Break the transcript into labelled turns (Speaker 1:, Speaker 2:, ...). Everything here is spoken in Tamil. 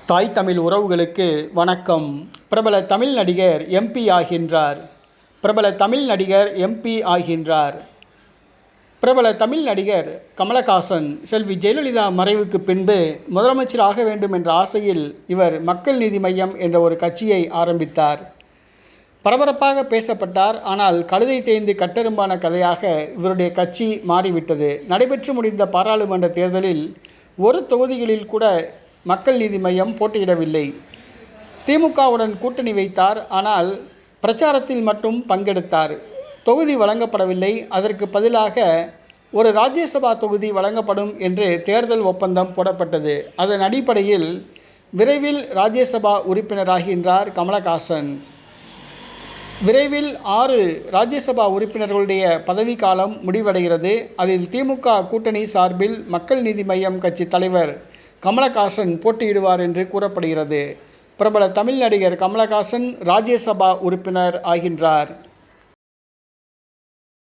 Speaker 1: தாய் தமிழ் உறவுகளுக்கு வணக்கம். பிரபல தமிழ் நடிகர் எம்பி ஆகின்றார். பிரபல தமிழ் நடிகர் எம்பி ஆகின்றார். பிரபல தமிழ் நடிகர் கமலஹாசன் செல்வி ஜெயலலிதா மறைவுக்கு பின்பு முதலமைச்சராக வேண்டும் என்ற ஆசையில் இவர் மக்கள் நீதி மய்யம் என்ற ஒரு கட்சியை ஆரம்பித்தார். பரபரப்பாக பேசப்பட்டார். ஆனால் கழுதை தேய்ந்து கட்டெரும்பான கதையாக இவருடைய கட்சி மாறிவிட்டது. நடைபெற்று முடிந்த பாராளுமன்ற தேர்தலில் ஒரு தொகுதிகளில் கூட மக்கள் நீதி மய்யம் போட்டியிடவில்லை. திமுகவுடன் கூட்டணி வைத்தார். ஆனால் பிரச்சாரத்தில் மட்டும் பங்கெடுத்தார். தொகுதி வழங்கப்படவில்லை. அதற்கு பதிலாக ஒரு ராஜ்யசபா தொகுதி வழங்கப்படும் என்று தேர்தல் ஒப்பந்தம் போடப்பட்டது. அதன் அடிப்படையில் விரைவில் ராஜ்யசபா உறுப்பினராகின்றார் கமலஹாசன். விரைவில் 6 ராஜ்யசபா உறுப்பினர்களுடைய பதவிக்காலம் முடிவடைகிறது. அதில் திமுக கூட்டணி சார்பில் மக்கள் நீதி மய்யம் கட்சி தலைவர் கமலஹாசன் போட்டியிடுவார் என்று கூறப்படுகிறது. பிரபல தமிழ் நடிகர் கமலஹாசன் ராஜ்யசபா உறுப்பினர் ஆகின்றார்.